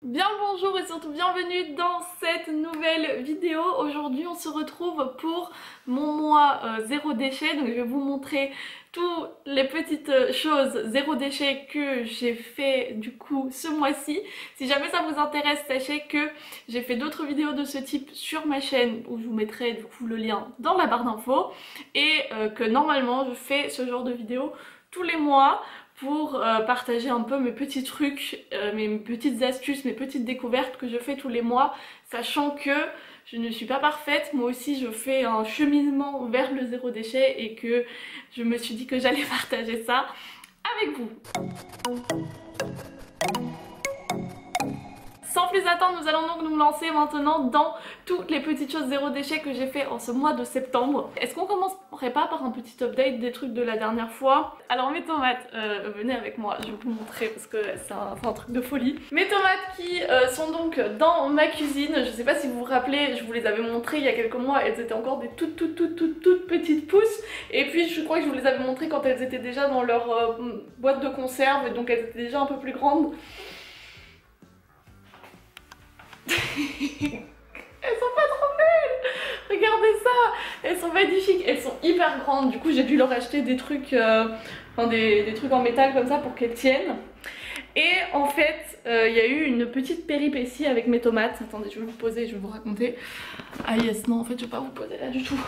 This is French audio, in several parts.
Bien le bonjour et surtout bienvenue dans cette nouvelle vidéo. Aujourd'hui on se retrouve pour mon mois zéro déchet. Donc je vais vous montrer toutes les petites choses zéro déchet que j'ai fait du coup ce mois-ci. Si jamais ça vous intéresse, sachez que j'ai fait d'autres vidéos de ce type sur ma chaîne où je vous mettrai du coup le lien dans la barre d'infos. Et que normalement je fais ce genre de vidéos tous les mois pour partager un peu mes petits trucs, mes petites astuces, mes petites découvertes que je fais tous les mois, sachant que je ne suis pas parfaite, moi aussi je fais un cheminement vers le zéro déchet et que je me suis dit que j'allais partager ça avec vous. Sans plus attendre, nous allons donc nous lancer maintenant dans toutes les petites choses zéro déchet que j'ai fait en ce mois de septembre. Est-ce qu'on commencerait pas par un petit update des trucs de la dernière fois? Alors mes tomates, venez avec moi, je vais vous montrer parce que c'est un truc de folie. Mes tomates qui sont donc dans ma cuisine, je sais pas si vous vous rappelez, je vous les avais montrées il y a quelques mois, elles étaient encore des toutes petites pousses. Et puis je crois que je vous les avais montrées quand elles étaient déjà dans leur boîte de conserve, et donc elles étaient déjà un peu plus grandes. Elles sont pas trop belles. Regardez ça. Elles sont magnifiques. Elles sont hyper grandes. Du coup j'ai dû leur acheter des trucs, des trucs en métal comme ça pour qu'elles tiennent. Et en fait il y a eu une petite péripétie avec mes tomates. Attendez, je vais vous poser, je vais vous raconter. Ah yes, non en fait je vais pas vous poser là du tout.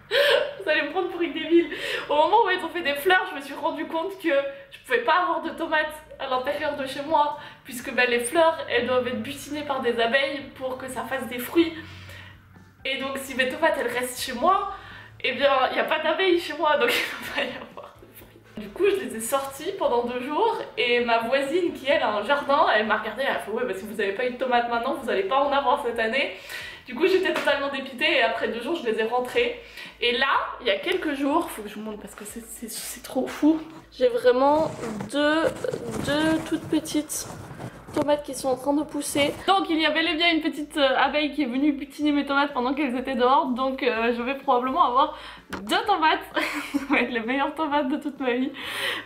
Vous allez me prendre pour une débile. Au moment où elles ont fait des fleurs, je me suis rendu compte que je pouvais pas avoir de tomates à l'intérieur de chez moi, puisque les fleurs elles doivent être butinées par des abeilles pour que ça fasse des fruits. Et donc si mes tomates elles restent chez moi, eh bien il n'y a pas d'abeilles chez moi, donc il va pas y avoir de fruits. Du coup je les ai sorties pendant 2 jours et ma voisine qui elle a un jardin, elle m'a regardée, elle a fait ouais bah si vous n'avez pas eu de tomates maintenant vous n'allez pas en avoir cette année. Du coup j'étais totalement dépitée et après 2 jours je les ai rentrées. Et là, il y a quelques jours, faut que je vous montre parce que c'est trop fou. J'ai vraiment deux toutes petites tomates qui sont en train de pousser. Donc il y a bel et bien une petite abeille qui est venue butiner mes tomates pendant qu'elles étaient dehors. Donc je vais probablement avoir 2 tomates. Ça va être les meilleures tomates de toute ma vie.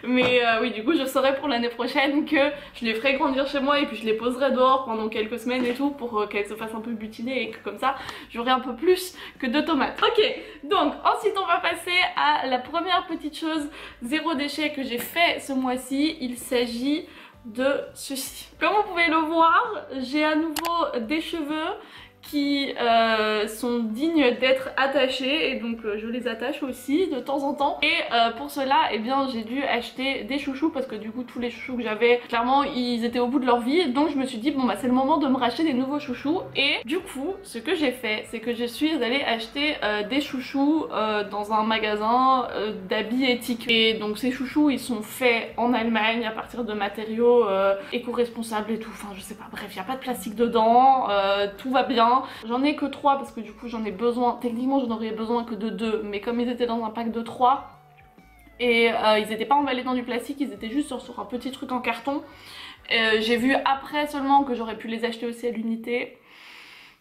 Mais oui, du coup je saurai pour l'année prochaine que je les ferai grandir chez moi et puis je les poserai dehors pendant quelques semaines et tout pour qu'elles se fassent un peu butiner et que comme ça j'aurai un peu plus que 2 tomates. Ok, donc ensuite on va passer à la première petite chose zéro déchet que j'ai fait ce mois-ci. Il s'agit de ceci. Comme vous pouvez le voir, j'ai à nouveau des cheveux qui sont dignes d'être attachés et donc je les attache aussi de temps en temps. Et pour cela eh bien j'ai dû acheter des chouchous parce que du coup tous les chouchous que j'avais clairement ils étaient au bout de leur vie, donc je me suis dit bon bah c'est le moment de me racheter des nouveaux chouchous. Et du coup ce que j'ai fait c'est que je suis allée acheter des chouchous dans un magasin d'habits éthiques. Et donc ces chouchous ils sont faits en Allemagne à partir de matériaux éco-responsables et tout, enfin je sais pas, bref il n'y a pas de plastique dedans, tout va bien. J'en ai que 3 parce que du coup j'en ai besoin, techniquement j'en aurais besoin que de 2, mais comme ils étaient dans un pack de 3 et ils étaient pas emballés dans du plastique, ils étaient juste sur un petit truc en carton. J'ai vu après seulement que j'aurais pu les acheter aussi à l'unité.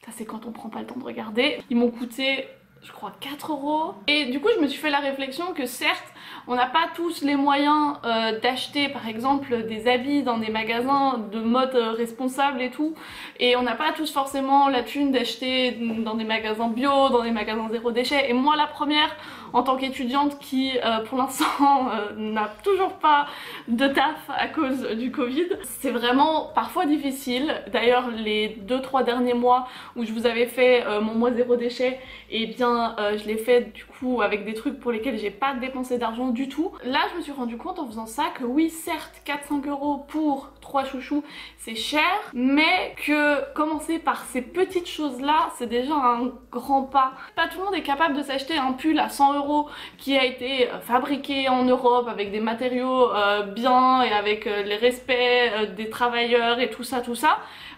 Ça c'est quand on prend pas le temps de regarder. Ils m'ont coûté je crois 4 €. Et du coup je me suis fait la réflexion que certes on n'a pas tous les moyens d'acheter par exemple des habits dans des magasins de mode responsable et tout, et on n'a pas tous forcément la thune d'acheter dans des magasins bio, dans des magasins zéro déchet. Et moi la première en tant qu'étudiante qui pour l'instant n'a toujours pas de taf à cause du Covid, c'est vraiment parfois difficile. D'ailleurs les 2-3 derniers mois où je vous avais fait mon mois zéro déchet, et bien je l'ai fait du coup avec des trucs pour lesquels j'ai pas dépensé d'argent du tout. Là je me suis rendu compte en faisant ça que oui certes 4-5 € pour 3 chouchous c'est cher, mais que commencer par ces petites choses là c'est déjà un grand pas. Pas tout le monde est capable de s'acheter un pull à 100 € qui a été fabriqué en Europe avec des matériaux bien et avec les respects des travailleurs et tout ça,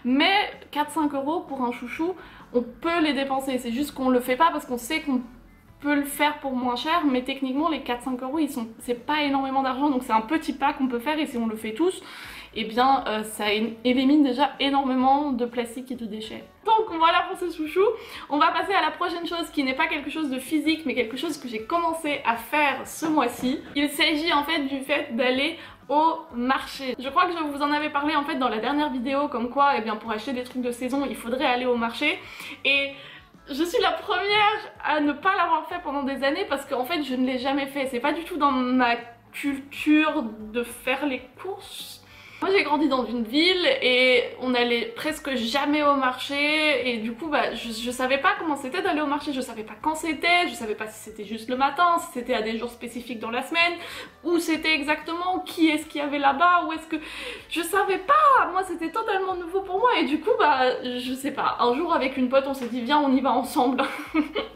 mais 4-5 € pour un chouchou on peut les dépenser, c'est juste qu'on le fait pas parce qu'on sait qu'on peut le faire pour moins cher, mais techniquement les 4-5 € c'est pas énormément d'argent, donc c'est un petit pas qu'on peut faire et si on le fait tous, et bien ça élimine déjà énormément de plastique et de déchets. Donc voilà pour ce chouchou. On va passer à la prochaine chose qui n'est pas quelque chose de physique mais quelque chose que j'ai commencé à faire ce mois-ci. Il s'agit en fait du fait d'aller au marché. Je crois que je vous en avais parlé en fait dans la dernière vidéo comme quoi eh bien, pour acheter des trucs de saison il faudrait aller au marché et je suis la première à ne pas l'avoir fait pendant des années parce qu'en fait je ne l'ai jamais fait. C'est pas du tout dans ma culture de faire les courses. Moi j'ai grandi dans une ville et on allait presque jamais au marché et du coup bah, je savais pas comment c'était d'aller au marché, je savais pas quand c'était, je savais pas si c'était juste le matin, si c'était à des jours spécifiques dans la semaine, où c'était exactement, qui est-ce qu'il y avait là-bas, où est-ce que... Je savais pas, moi c'était totalement nouveau pour moi et du coup bah je sais pas, un jour avec une pote on s'est dit viens on y va ensemble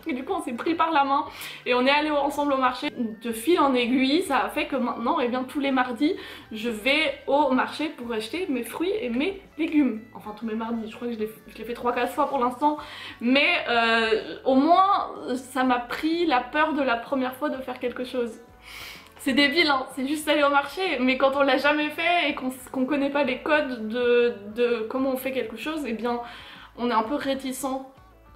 et du coup on s'est pris par la main et on est allé ensemble au marché. De fil en aiguille ça a fait que maintenant et bien tous les mardis je vais au marché pour acheter mes fruits et mes légumes. Enfin tous mes mardis, je crois que je l'ai fait 3-4 fois pour l'instant. Mais au moins ça m'a pris la peur de la première fois de faire quelque chose. C'est débile hein, c'est juste aller au marché. Mais quand on l'a jamais fait et qu'on connaît pas les codes de comment on fait quelque chose, et eh bien on est un peu réticent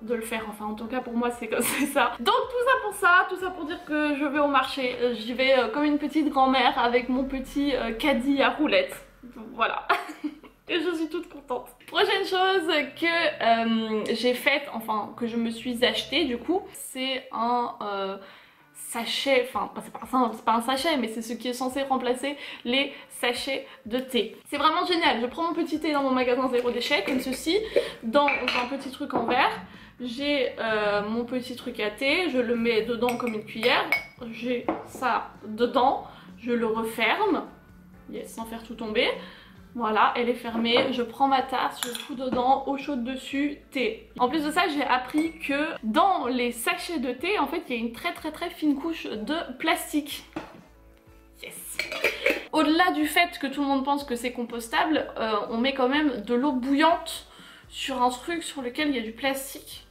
de le faire, enfin en tout cas pour moi c'est ça. Donc tout ça pour dire que je vais au marché, j'y vais comme une petite grand-mère avec mon petit caddie à roulettes. Voilà. Et je suis toute contente. Prochaine chose que j'ai faite, enfin que je me suis acheté du coup, c'est un sachet, enfin c'est pas un sachet mais c'est ce qui est censé remplacer les sachets de thé. C'est vraiment génial, je prends mon petit thé dans mon magasin zéro déchet comme ceci, dans un petit truc en verre. J'ai mon petit truc à thé, je le mets dedans comme une cuillère, j'ai ça dedans, je le referme, yes, sans faire tout tomber. Voilà, elle est fermée, je prends ma tasse, je fous dedans, eau chaude dessus, thé. En plus de ça, j'ai appris que dans les sachets de thé, en fait, il y a une très fine couche de plastique. Yes. Au-delà du fait que tout le monde pense que c'est compostable, on met quand même de l'eau bouillante sur un truc sur lequel il y a du plastique.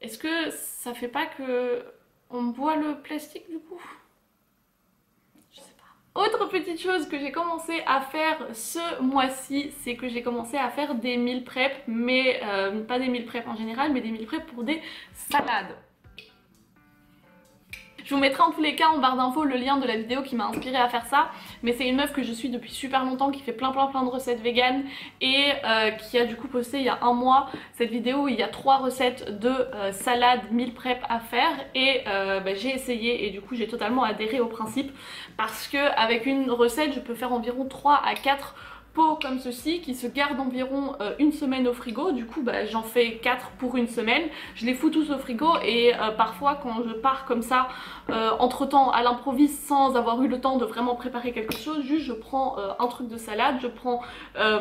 Est-ce que ça fait pas que on boit le plastique du coup? Je sais pas. Autre petite chose que j'ai commencé à faire ce mois-ci, c'est que j'ai commencé à faire des meal prep, mais pas des meal prep en général, mais des meal prep pour des salades. Je vous mettrai en tous les cas en barre d'infos le lien de la vidéo qui m'a inspirée à faire ça. Mais c'est une meuf que je suis depuis super longtemps qui fait plein de recettes véganes et qui a du coup posté il y a un mois cette vidéo où il y a 3 recettes de salade meal prep à faire et j'ai essayé et du coup j'ai totalement adhéré au principe parce que avec une recette je peux faire environ 3 à 4 pots comme ceci qui se gardent environ une semaine au frigo. Du coup j'en fais 4 pour une semaine, je les fous tous au frigo et parfois quand je pars comme ça entre temps à l'improviste sans avoir eu le temps de vraiment préparer quelque chose, juste je prends un truc de salade, je prends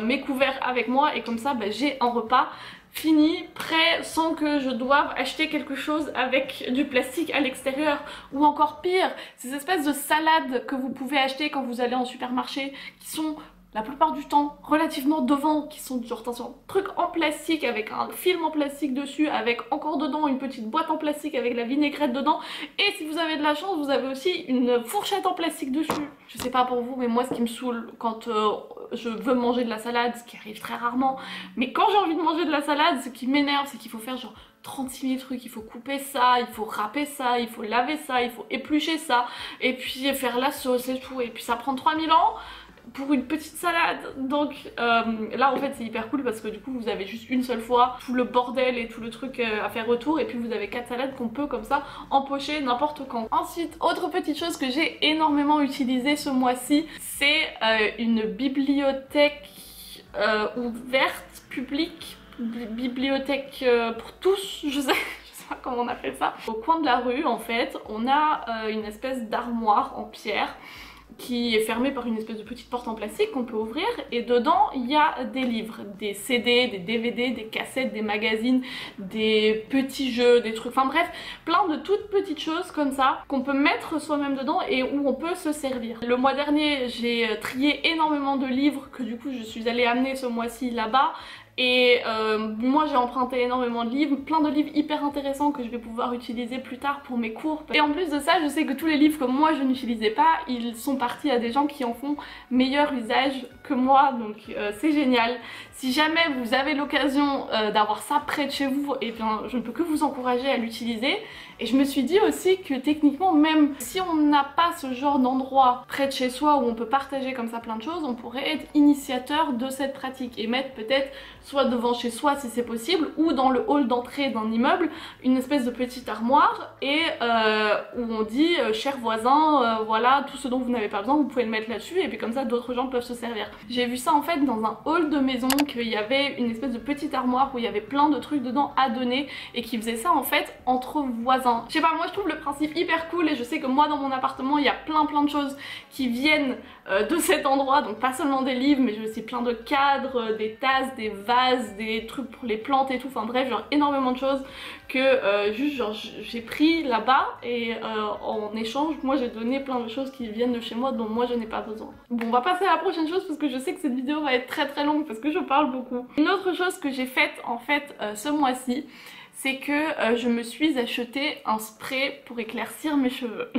mes couverts avec moi et comme ça j'ai un repas fini, prêt, sans que je doive acheter quelque chose avec du plastique à l'extérieur. Ou encore pire, ces espèces de salades que vous pouvez acheter quand vous allez en supermarché qui sont la plupart du temps relativement devant, qui sont genre attention, truc en plastique avec un film en plastique dessus, avec encore dedans une petite boîte en plastique avec la vinaigrette dedans, et si vous avez de la chance vous avez aussi une fourchette en plastique dessus. Je sais pas pour vous mais moi ce qui me saoule quand je veux manger de la salade, ce qui arrive très rarement, mais quand j'ai envie de manger de la salade, ce qui m'énerve c'est qu'il faut faire genre 36 000 trucs, il faut couper ça, il faut râper ça, il faut laver ça, il faut éplucher ça, et puis faire la sauce et tout, et puis ça prend 3000 ans pour une petite salade. Donc là en fait c'est hyper cool parce que du coup vous avez juste une seule fois tout le bordel et tout le truc à faire retour et puis vous avez 4 salades qu'on peut comme ça empocher n'importe quand. Ensuite, autre petite chose que j'ai énormément utilisée ce mois-ci, c'est une bibliothèque ouverte, publique, bibliothèque pour tous, je sais pas comment on appelle ça. Au coin de la rue en fait on a une espèce d'armoire en pierre qui est fermée par une espèce de petite porte en plastique qu'on peut ouvrir et dedans il y a des livres, des CD, des DVD, des cassettes, des magazines, des petits jeux, des trucs, enfin bref, plein de toutes petites choses comme ça qu'on peut mettre soi-même dedans et où on peut se servir. Le mois dernier j'ai trié énormément de livres que du coup je suis allée amener ce mois-ci là-bas Et moi j'ai emprunté énormément de livres, plein de livres hyper intéressants que je vais pouvoir utiliser plus tard pour mes cours. Et en plus de ça, je sais que tous les livres que moi je n'utilisais pas, ils sont partis à des gens qui en font meilleur usage que moi, donc c'est génial. Si jamais vous avez l'occasion d'avoir ça près de chez vous, et bien je ne peux que vous encourager à l'utiliser. Et je me suis dit aussi que techniquement, même si on n'a pas ce genre d'endroit près de chez soi où on peut partager comme ça plein de choses, on pourrait être initiateur de cette pratique et mettre peut-être soit devant chez soi si c'est possible, ou dans le hall d'entrée d'un immeuble, une espèce de petite armoire et où on dit chers voisins, voilà tout ce dont vous n'avez pas besoin, vous pouvez le mettre là-dessus et puis comme ça d'autres gens peuvent se servir. J'ai vu ça en fait dans un hall de maison, qu'il y avait une espèce de petite armoire où il y avait plein de trucs dedans à donner et qui faisait ça en fait entre voisins. Je sais pas, moi je trouve le principe hyper cool et je sais que moi dans mon appartement il y a plein de choses qui viennent de cet endroit, donc pas seulement des livres mais j'ai aussi plein de cadres, des tasses, des vases, des trucs pour les plantes et tout, enfin bref genre énormément de choses que juste genre j'ai pris là-bas et en échange moi j'ai donné plein de choses qui viennent de chez moi dont moi je n'ai pas besoin. Bon on va passer à la prochaine chose parce que je sais que cette vidéo va être très longue parce que je parle beaucoup. Une autre chose que j'ai faite en fait ce mois-ci, c'est que je me suis acheté un spray pour éclaircir mes cheveux.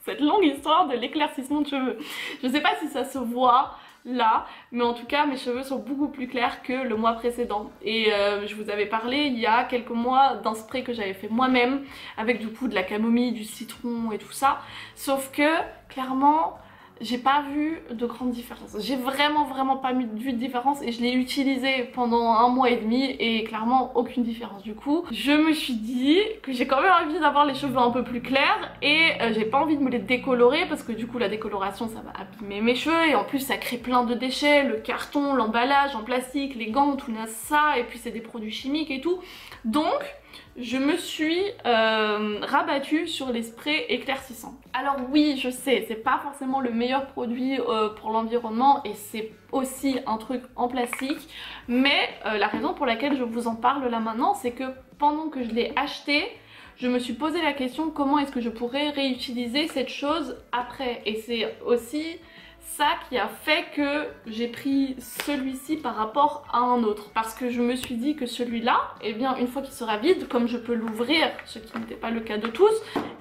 Cette longue histoire de l'éclaircissement de cheveux. Je sais pas si ça se voit là, mais en tout cas mes cheveux sont beaucoup plus clairs que le mois précédent. Et je vous avais parlé il y a quelques mois d'un spray que j'avais fait moi-même avec du coup de la camomille, du citron et tout ça. Sauf que clairement j'ai pas vu de grande différence. J'ai vraiment pas vu de différence et je l'ai utilisé pendant 1 mois et demi et clairement aucune différence. Du coup, je me suis dit que j'ai quand même envie d'avoir les cheveux un peu plus clairs et j'ai pas envie de me les décolorer parce que du coup la décoloration ça va abîmer mes cheveux et en plus ça crée plein de déchets, le carton, l'emballage en plastique, les gants, tout ça et puis c'est des produits chimiques et tout. Donc je me suis rabattue sur les sprays éclaircissants. Alors oui, je sais, c'est pas forcément le meilleur produit pour l'environnement et c'est aussi un truc en plastique, mais la raison pour laquelle je vous en parle là maintenant, c'est que pendant que je l'ai acheté, je me suis posé la question comment est-ce que je pourrais réutiliser cette chose après, et c'est aussi ça qui a fait que j'ai pris celui-ci par rapport à un autre, parce que je me suis dit que celui-là, et bien une fois qu'il sera vide, comme je peux l'ouvrir, ce qui n'était pas le cas de tous,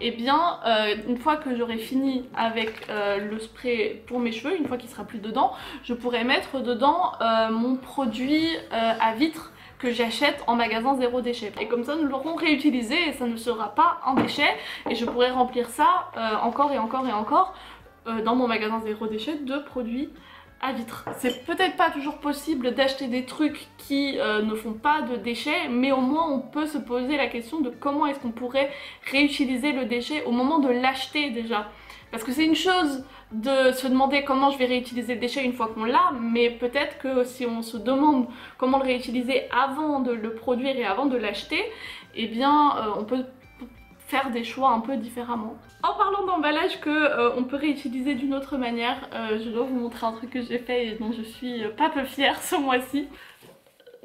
et bien une fois que j'aurai fini avec le spray pour mes cheveux, une fois qu'il sera plus dedans, je pourrai mettre dedans mon produit à vitre que j'achète en magasin zéro déchet. Et comme ça nous l'aurons réutilisé et ça ne sera pas un déchet et je pourrai remplir ça encore et encore dans mon magasin zéro déchet de produits à vitre. C'est peut-être pas toujours possible d'acheter des trucs qui ne font pas de déchets, mais au moins on peut se poser la question de comment est-ce qu'on pourrait réutiliser le déchet au moment de l'acheter déjà. Parce que c'est une chose de se demander comment je vais réutiliser le déchet une fois qu'on l'a, mais peut-être que si on se demande comment le réutiliser avant de le produire et avant de l'acheter, eh bien on peut faire des choix un peu différemment. En parlant d'emballage que on peut réutiliser d'une autre manière, je dois vous montrer un truc que j'ai fait et dont je suis pas peu fière ce mois-ci.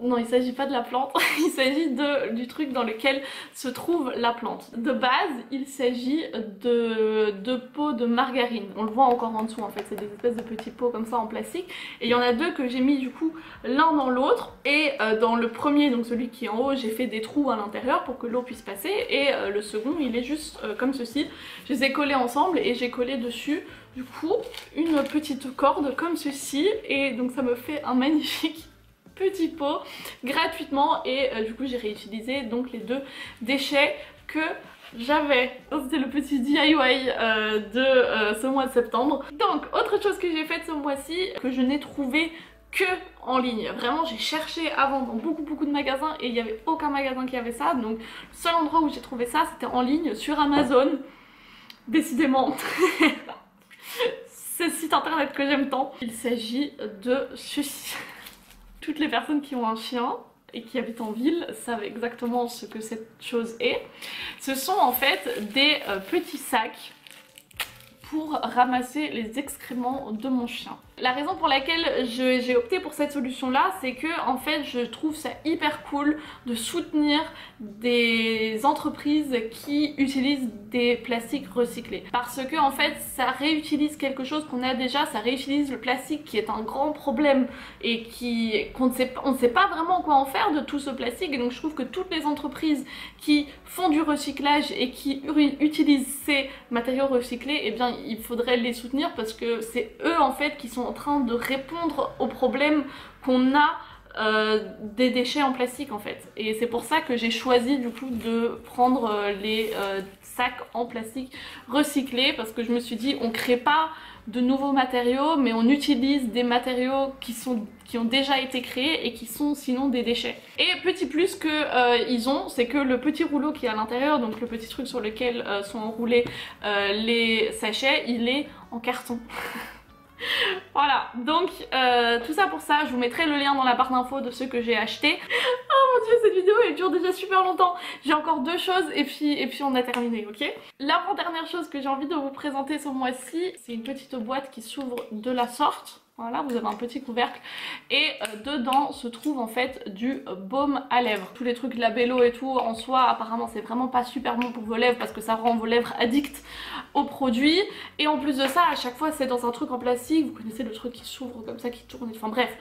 Non, il s'agit pas de la plante, il s'agit du truc dans lequel se trouve la plante. De base, il s'agit de pots de margarine. On le voit encore en dessous en fait, c'est des espèces de petits pots comme ça en plastique. Et il y en a deux que j'ai mis du coup l'un dans l'autre. Et dans le premier, donc celui qui est en haut, j'ai fait des trous à l'intérieur pour que l'eau puisse passer. Et le second, il est juste comme ceci. Je les ai collés ensemble et j'ai collé dessus du coup une petite corde comme ceci. Et donc ça me fait un magnifique petit pot gratuitement et du coup j'ai réutilisé donc les deux déchets que j'avais. C'était le petit DIY de ce mois de septembre. Donc autre chose que j'ai faite ce mois-ci que je n'ai trouvé que en ligne. Vraiment j'ai cherché avant dans beaucoup de magasins et il n'y avait aucun magasin qui avait ça, donc le seul endroit où j'ai trouvé ça c'était en ligne sur Amazon. Décidément ce site internet que j'aime tant. Il s'agit de ceci. Toutes les personnes qui ont un chien et qui habitent en ville savent exactement ce que cette chose est. Ce sont en fait des petits sacs pour ramasser les excréments de mon chien. La raison pour laquelle j'ai opté pour cette solution là, c'est que en fait je trouve ça hyper cool de soutenir des entreprises qui utilisent des plastiques recyclés, parce que en fait ça réutilise quelque chose qu'on a déjà, ça réutilise le plastique qui est un grand problème et on ne sait pas vraiment quoi en faire de tout ce plastique. Et donc je trouve que toutes les entreprises qui font du recyclage et qui utilisent ces matériaux recyclés, eh bien il faudrait les soutenir, parce que c'est eux en fait qui sont en train de répondre aux problèmes qu'on a des déchets en plastique en fait. Et c'est pour ça que j'ai choisi du coup de prendre les sacs en plastique recyclés, parce que je me suis dit on crée pas de nouveaux matériaux, mais on utilise des matériaux qui ont déjà été créés et qui sont sinon des déchets. Et petit plus que ils ont, c'est que le petit rouleau qui est à l'intérieur, donc le petit truc sur lequel sont enroulés les sachets, il est en carton. Voilà, donc tout ça pour ça, je vous mettrai le lien dans la barre d'infos de ceux que j'ai achetés. Oh mon dieu, cette vidéo elle dure déjà super longtemps. J'ai encore deux choses et puis on a terminé, ok? L'avant-dernière chose que j'ai envie de vous présenter ce mois-ci, c'est une petite boîte qui s'ouvre de la sorte. Voilà, vous avez un petit couvercle et dedans se trouve en fait du baume à lèvres. Tous les trucs Labello et tout en soi, apparemment c'est vraiment pas super bon pour vos lèvres parce que ça rend vos lèvres addictes aux produits. Et en plus de ça, à chaque fois c'est dans un truc en plastique, vous connaissez le truc qui s'ouvre comme ça, qui tourne, enfin bref.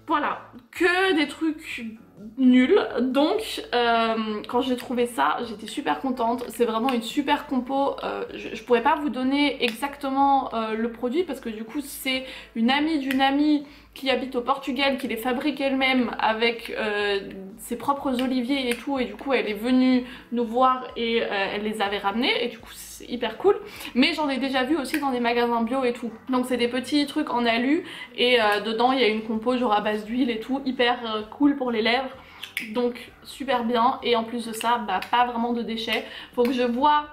Voilà, que des trucs nuls. Donc quand j'ai trouvé ça, j'étais super contente. C'est vraiment une super compo. Je pourrais pas vous donner exactement le produit parce que du coup c'est une amie d'une amie qui habite au Portugal, qui les fabrique elle-même avec ses propres oliviers et tout, et du coup elle est venue nous voir et elle les avait ramenés, et du coup c'est hyper cool. Mais j'en ai déjà vu aussi dans des magasins bio et tout. Donc c'est des petits trucs en alu et dedans il y a une compo genre à base d'huile et tout, hyper cool pour les lèvres. Donc super bien, et en plus de ça, bah, pas vraiment de déchets. Faut que je vois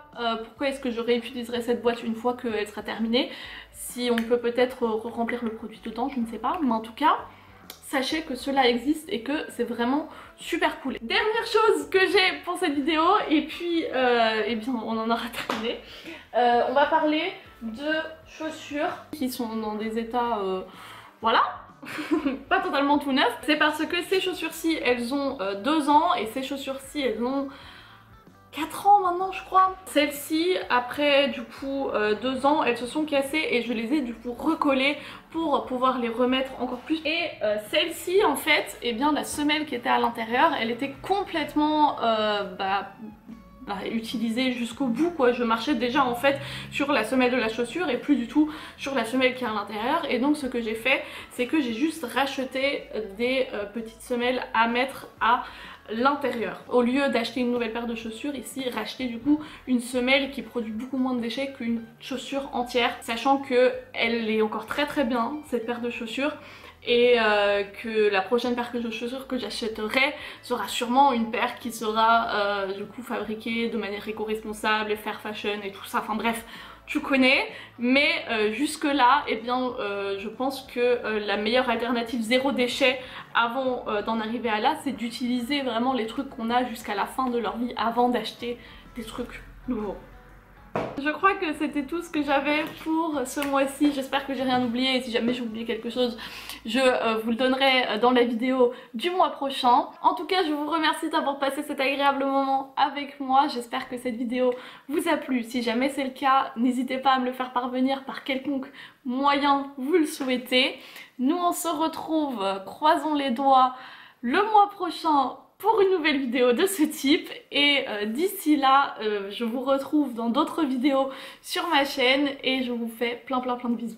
pourquoi est-ce que je réutiliserai cette boîte une fois qu'elle sera terminée. Si on peut peut-être remplir le produit dedans, je ne sais pas, mais en tout cas sachez que cela existe et que c'est vraiment super cool. Dernière chose que j'ai pour cette vidéo, et puis eh bien on en aura terminé. On va parler de chaussures qui sont dans des états voilà, pas totalement tout neuf. C'est parce que ces chaussures-ci elles ont 2 ans et ces chaussures-ci elles ont 4 ans maintenant je crois. Celles-ci après du coup 2 ans elles se sont cassées et je les ai du coup recollées pour pouvoir les remettre encore plus. Et celle-ci en fait, et eh bien la semelle qui était à l'intérieur elle était complètement utilisée jusqu'au bout quoi. Je marchais déjà en fait sur la semelle de la chaussure et plus du tout sur la semelle qui est à l'intérieur, et donc ce que j'ai fait c'est que j'ai juste racheté des petites semelles à mettre à l'intérieur. Au lieu d'acheter une nouvelle paire de chaussures, ici racheter du coup une semelle qui produit beaucoup moins de déchets qu'une chaussure entière, sachant que elle est encore très très bien cette paire de chaussures, et que la prochaine paire de chaussures que j'achèterai sera sûrement une paire qui sera du coup fabriquée de manière éco-responsable et fair fashion et tout ça, enfin bref, tu connais. Mais jusque là, eh bien je pense que la meilleure alternative zéro déchet avant d'en arriver à là, c'est d'utiliser vraiment les trucs qu'on a jusqu'à la fin de leur vie avant d'acheter des trucs nouveaux. Je crois que c'était tout ce que j'avais pour ce mois-ci. J'espère que j'ai rien oublié, et si jamais j'ai oublié quelque chose, je vous le donnerai dans la vidéo du mois prochain. En tout cas, je vous remercie d'avoir passé cet agréable moment avec moi. J'espère que cette vidéo vous a plu. Si jamais c'est le cas, n'hésitez pas à me le faire parvenir par quelconque moyen vous le souhaitez. Nous on se retrouve, croisons les doigts, le mois prochain pour une nouvelle vidéo de ce type, et d'ici là je vous retrouve dans d'autres vidéos sur ma chaîne et je vous fais plein de bisous.